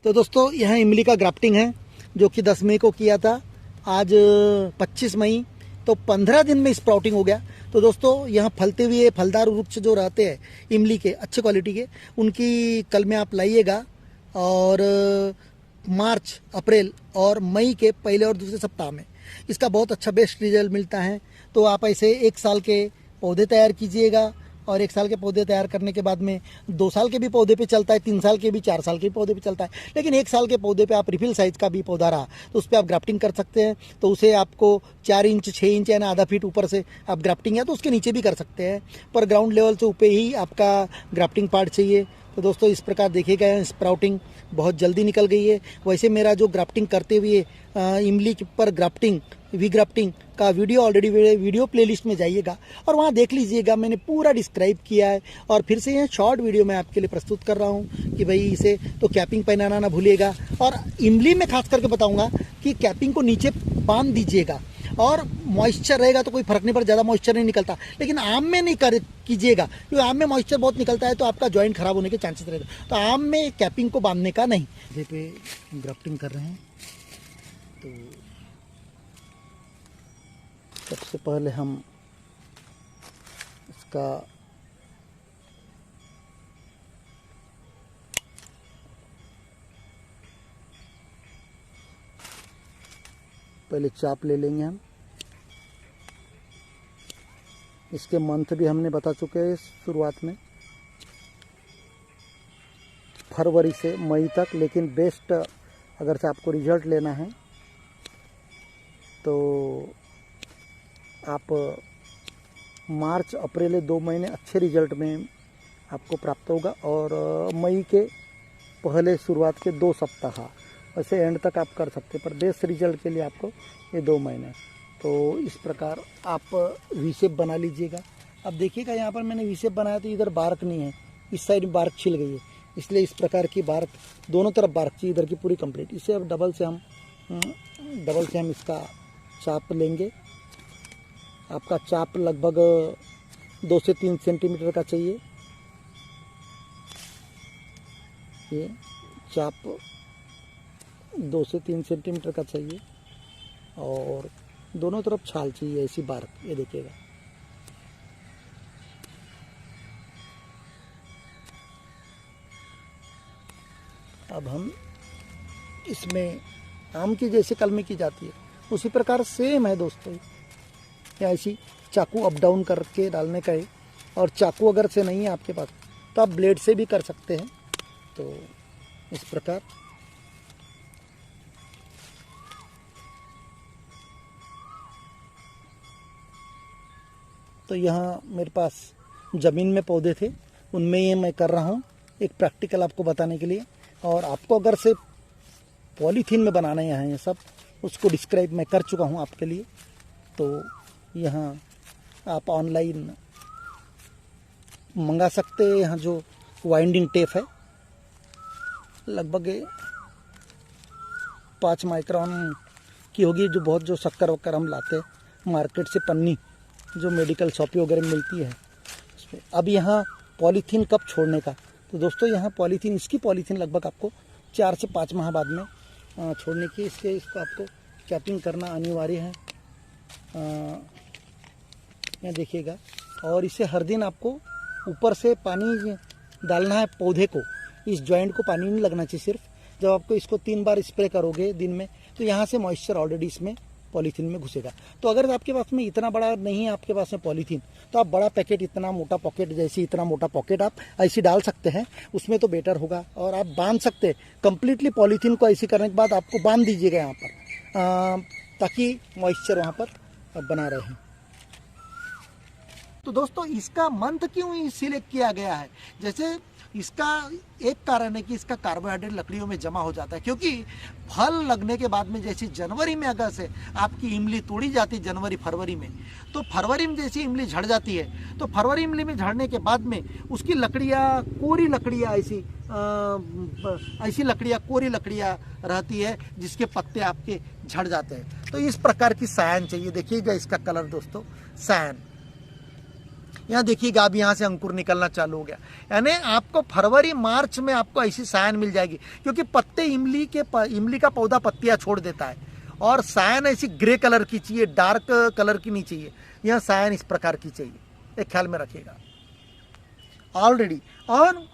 तो दोस्तों यहाँ इमली का ग्राफ्टिंग है जो कि 10 मई को किया था, आज 25 मई, तो 15 दिन में स्प्राउटिंग हो गया। तो दोस्तों यहाँ फलते हुए फलदार वृक्ष जो रहते हैं इमली के अच्छे क्वालिटी के, उनकी कल में आप लाइएगा और मार्च, अप्रैल और मई के पहले और दूसरे सप्ताह में इसका बहुत अच्छा बेस्ट रिजल्ट मिलता है। तो आप ऐसे 1 साल के पौधे तैयार कीजिएगा और 1 साल के पौधे तैयार करने के बाद में 2 साल के भी पौधे पे चलता है, 3 साल के भी, 4 साल के भी पौधे पे चलता है। लेकिन 1 साल के पौधे पे आप रिफिल साइज का भी पौधा रहा तो उस पर आप ग्राफ्टिंग कर सकते हैं। तो उसे आपको 4 इंच 6 इंच यानी आधा फीट ऊपर से आप ग्राफ्टिंग है तो उसके नीचे भी कर सकते हैं, पर ग्राउंड लेवल से ऊपर ही आपका ग्राफ्टिंग पार्ट चाहिए। तो दोस्तों इस प्रकार देखिएगा स्प्राउटिंग बहुत जल्दी निकल गई है। वैसे मेरा जो ग्राफ्टिंग करते हुए इमली पर ग्राफ्टिंग वी ग्राफ्टिंग का वीडियो ऑलरेडी वीडियो प्लेलिस्ट में जाइएगा और वहाँ देख लीजिएगा, मैंने पूरा डिस्क्राइब किया है। और फिर से यह शॉर्ट वीडियो मैं आपके लिए प्रस्तुत कर रहा हूँ कि भाई इसे तो कैपिंग पहनाना ना भूलिएगा। और इमली में खास करके बताऊँगा कि कैपिंग को नीचे बांध दीजिएगा और मॉइस्चर रहेगा तो कोई फर्क नहीं पड़ता, ज़्यादा मॉइस्चर नहीं निकलता। लेकिन आम में नहीं कीजिएगा क्योंकि आम में मॉइस्चर बहुत निकलता है तो आपका जॉइंट खराब होने के चांसेस रहेगा। तो आम में कैपिंग को बांधने का नहीं। इधर पे ग्राफ्टिंग कर रहे हैं तो सबसे पहले हम इसका पहले चाप ले लेंगे हम। इसके मंथ भी हमने बता चुके हैं शुरुआत में, फरवरी से मई तक। लेकिन बेस्ट अगर से आपको रिजल्ट लेना है तो आप मार्च अप्रैल 2 महीने अच्छे रिजल्ट में आपको प्राप्त होगा और मई के पहले शुरुआत के 2 सप्ताह वैसे एंड तक आप कर सकते हैं, पर बेस्ट रिजल्ट के लिए आपको ये 2 महीने। तो इस प्रकार आप वी शेप बना लीजिएगा। अब देखिएगा यहाँ पर मैंने वी शेप बनाया तो इधर बार्क नहीं है, इस साइड बार्क छिल गई है, इसलिए इस प्रकार की बार्क दोनों तरफ बार्क चाहिए, इधर की पूरी कंप्लीट। इसे अब डबल से हम इसका चाप लेंगे। आपका चाप लगभग 2 से 3 सेंटीमीटर का चाहिए। ये चाप 2 से 3 सेंटीमीटर का चाहिए और दोनों तरफ छाल चाहिए ऐसी बार्क। ये देखिएगा, अब हम इसमें आम की जैसे कलमी की जाती है उसी प्रकार सेम है दोस्तों। या ऐसी चाकू अप डाउन करके डालने का है, और चाकू अगर से नहीं है आपके पास तो आप ब्लेड से भी कर सकते हैं। तो इस प्रकार तो यहाँ मेरे पास ज़मीन में पौधे थे, उनमें ये मैं कर रहा हूँ एक प्रैक्टिकल आपको बताने के लिए। और आपको अगर से पॉलीथीन में बनाना है ये सब, उसको डिस्क्राइब मैं कर चुका हूँ आपके लिए। तो यहाँ आप ऑनलाइन मंगा सकते हैं। यहाँ जो वाइंडिंग टेप है लगभग 5 माइक्रोन की होगी, जो बहुत जो शक्कर वक्कर हम लाते हैं मार्केट से, पन्नी जो मेडिकल शॉपी वगैरह में मिलती है उसमें। अब यहाँ पॉलीथीन कब छोड़ने का, तो दोस्तों यहाँ पॉलीथीन, इसकी पॉलीथीन लगभग आपको 4 से 5 माह बाद में छोड़ने की, इसलिए इसको आपको कैपिंग करना अनिवार्य है। यहाँ देखिएगा, और इसे हर दिन आपको ऊपर से पानी डालना है पौधे को। इस जॉइंट को पानी नहीं लगना चाहिए सिर्फ। जब आपको इसको 3 बार स्प्रे करोगे दिन में तो यहाँ से मॉइस्चर ऑलरेडी इसमें पॉलीथीन में घुसेगा। तो अगर आपके पास में इतना बड़ा नहीं है आपके पास में पॉलीथीन, तो आप बड़ा पैकेट, इतना मोटा पॉकेट, जैसे इतना मोटा पॉकेट आप ऐसी डाल सकते हैं, उसमें तो बेटर होगा। और आप बांध सकते हैं कंप्लीटली पॉलीथीन को। ऐसी करने के बाद आपको बांध दीजिएगा यहाँ पर, ताकि मॉइस्चर वहाँ पर बना रहे। तो दोस्तों इसका मंथ क्यों सिलेक्ट किया गया है, जैसे इसका एक कारण है कि इसका कार्बोहाइड्रेट लकड़ियों में जमा हो जाता है। क्योंकि फल लगने के बाद में जैसे जनवरी में अगर से आपकी इमली तोड़ी जाती है जनवरी फरवरी में, तो फरवरी में जैसे इमली झड़ जाती है, तो फरवरी इमली में झड़ने के बाद में उसकी लकड़ियाँ, कोरी लकड़ियाँ, ऐसी लकड़ियाँ, कोरी लकड़ियाँ रहती है जिसके पत्ते आपके झड़ जाते हैं। तो इस प्रकार की सायन चाहिए। देखिएगा इसका कलर दोस्तों, सायन। यहाँ देखिएगा अब यहाँ से अंकुर निकलना चालू हो गया। यानी आपको फरवरी मार्च में आपको ऐसी सायन मिल जाएगी, क्योंकि पत्ते इमली का पौधा पत्तियाँ छोड़ देता है, और सायन ऐसी ग्रे कलर की चाहिए, डार्क कलर की नहीं चाहिए। यह सायन इस प्रकार की चाहिए, एक ख्याल में रखिएगा ऑलरेडी। और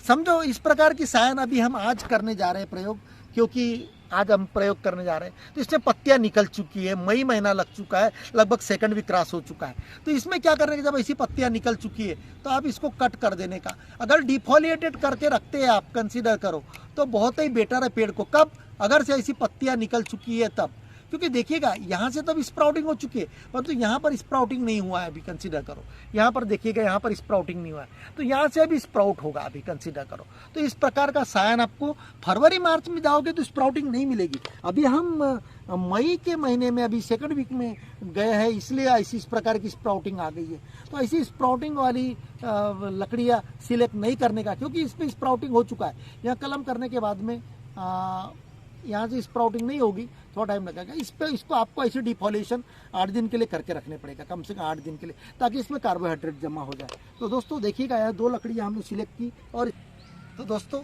समझो इस प्रकार की सायन अभी हम आज करने जा रहे हैं प्रयोग, क्योंकि आज हम प्रयोग करने जा रहे हैं। तो इसमें पत्तियां निकल चुकी है, मई महीना लग चुका है, लगभग सेकंड भी क्रॉस हो चुका है। तो इसमें क्या करने का, जब ऐसी पत्तियां निकल चुकी है तो आप इसको कट कर देने का। अगर डिफोलिएटेड करके रखते हैं आप, कंसीडर करो, तो बहुत ही बेटर है पेड़ को। कब? अगर से ऐसी पत्तियां निकल चुकी है तब, क्योंकि देखिएगा यहाँ से तो अभी स्प्राउटिंग हो चुकी है, परंतु यहाँ पर स्प्राउटिंग नहीं हुआ है अभी, कंसीडर करो। यहाँ पर देखिएगा, यहाँ पर स्प्राउटिंग नहीं हुआ है, तो यहाँ से अभी स्प्राउट होगा अभी, कंसीडर करो। तो इस प्रकार का सायन आपको फरवरी मार्च में जाओगे तो स्प्राउटिंग नहीं मिलेगी। अभी हम मई के महीने में अभी सेकंड वीक में गए हैं, इसलिए ऐसी इस प्रकार की स्प्राउटिंग आ गई है। तो ऐसी स्प्राउटिंग वाली लकड़ियाँ सिलेक्ट नहीं करने का, क्योंकि इसमें स्प्राउटिंग हो चुका है। यहाँ कलम करने के बाद में यहाँ से स्प्राउटिंग नहीं होगी, थोड़ा टाइम लगेगा। इसको आपको ऐसे डिफॉलेशन 8 दिन के लिए करके रखने पड़ेगा, कम से कम 8 दिन के लिए, ताकि इसमें कार्बोहाइड्रेट जमा हो जाए। तो दोस्तों देखिएगा, यहाँ 2 लकड़ियाँ हमने सिलेक्ट की। और तो दोस्तों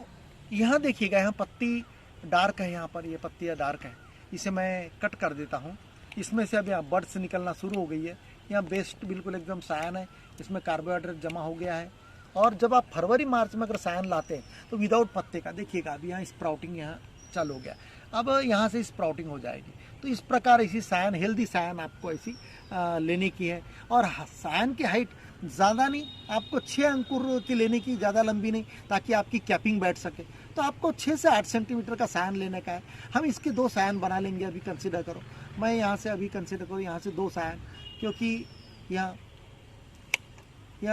यहाँ देखिएगा, यहाँ पत्ती डार्क है, यहाँ पर ये पत्तियाँ डार्क है, इसे मैं कट कर देता हूँ। इसमें से अब यहाँ बर्ड्स निकलना शुरू हो गई है। यहाँ बेस्ट बिल्कुल एकदम सायन है, इसमें कार्बोहाइड्रेट जमा हो गया है। और जब आप फरवरी मार्च में अगर सायन लाते हैं तो विदाउट पत्ते का देखिएगा, अभी यहाँ स्प्राउटिंग यहाँ चालू हो गया। अब यहाँ से स्प्राउटिंग हो जाएगी। तो इस प्रकार ऐसी सायन, हेल्दी सायन आपको ऐसी लेने की है। और सायन की हाइट ज़्यादा नहीं, आपको 6 अंकुर की लेने की, ज़्यादा लंबी नहीं, ताकि आपकी कैपिंग बैठ सके। तो आपको 6 से 8 सेंटीमीटर का सायन लेने का है। हम इसके 2 सायन बना लेंगे अभी, कंसिडर करो। मैं यहाँ से अभी कंसिडर करो, यहाँ से 2 सायन, क्योंकि यहाँ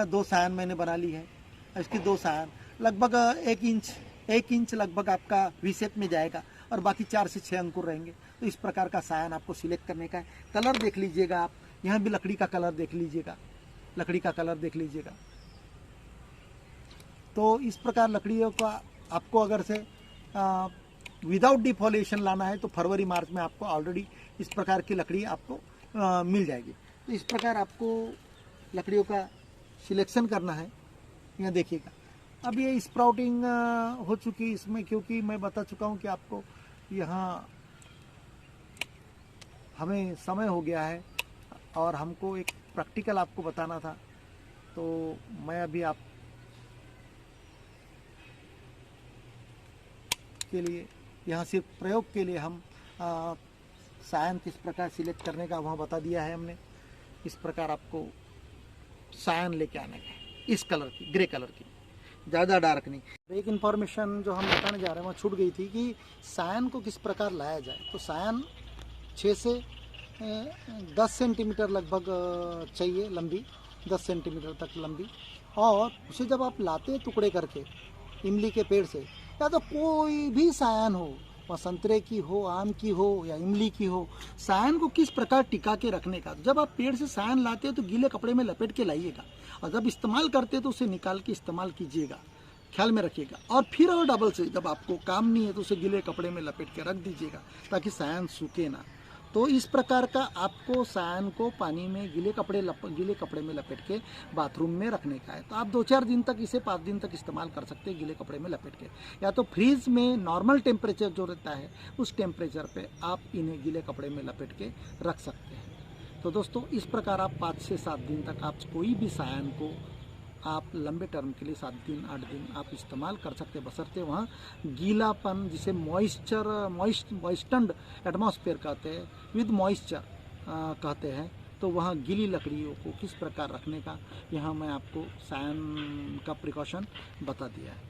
2 सायन मैंने बना ली है। इसकी 2 सायन लगभग 1 इंच लगभग आपका वी शेप में जाएगा, और बाकी 4 से 6 अंकुर रहेंगे। तो इस प्रकार का सायन आपको सिलेक्ट करने का है। कलर देख लीजिएगा आप, यहाँ भी लकड़ी का कलर देख लीजिएगा, लकड़ी का कलर देख लीजिएगा। तो इस प्रकार लकड़ियों का आपको अगर से विदाउट डिफॉलेशन लाना है तो फरवरी मार्च में आपको ऑलरेडी इस प्रकार की लकड़ी आपको मिल जाएगी। तो इस प्रकार आपको लकड़ियों का सिलेक्शन करना है। यहाँ देखिएगा, अब ये स्प्राउटिंग हो चुकी इसमें, क्योंकि मैं बता चुका हूँ कि आपको यहाँ हमें समय हो गया है और हमको एक प्रैक्टिकल आपको बताना था। तो मैं अभी आप के लिए यहाँ सिर्फ प्रयोग के लिए हम सायन किस प्रकार सिलेक्ट करने का वहाँ बता दिया है हमने। इस प्रकार आपको सायन लेके आने का, इस कलर की, ग्रे कलर की, ज़्यादा डार्क नहीं। एक इन्फॉर्मेशन जो हम बताने जा रहे हैं वहाँ छूट गई थी कि सायन को किस प्रकार लाया जाए। तो सायन 6 से 10 सेंटीमीटर लगभग चाहिए लंबी, 10 सेंटीमीटर तक लंबी। और उसे जब आप लाते हैं टुकड़े करके इमली के पेड़ से, या तो कोई भी सायन हो, वह संतरे की हो, आम की हो या इमली की हो, सायन को किस प्रकार टिका के रखने का। जब आप पेड़ से सायन लाते हो तो गीले कपड़े में लपेट के लाइएगा, और जब इस्तेमाल करते हो तो उसे निकाल के इस्तेमाल कीजिएगा, ख्याल में रखिएगा। और फिर और डबल से जब आपको काम नहीं है तो उसे गीले कपड़े में लपेट के रख दीजिएगा, ताकि सायन सूखे ना। तो इस प्रकार का आपको सायन को पानी में गीले कपड़े में लपेट के बाथरूम में रखने का है। तो आप 2-4 दिन तक, इसे 5 दिन तक इस्तेमाल कर सकते हैं गीले कपड़े में लपेट के, या तो फ्रीज में नॉर्मल टेम्परेचर जो रहता है उस टेम्परेचर पे आप इन्हें गीले कपड़े में लपेट के रख सकते हैं। तो दोस्तों इस प्रकार आप 5 से 7 दिन तक आप कोई भी सायन को आप लंबे टर्म के लिए 7 दिन 8 दिन आप इस्तेमाल कर सकते हैं, बशर्ते वहाँ गीलापन, जिसे मॉइस्टन्ड एटमॉस्फेयर कहते हैं, विद मॉइस्चर कहते हैं। तो वहाँ गीली लकड़ियों को किस प्रकार रखने का यहाँ मैं आपको सायन का प्रिकॉशन बता दिया है।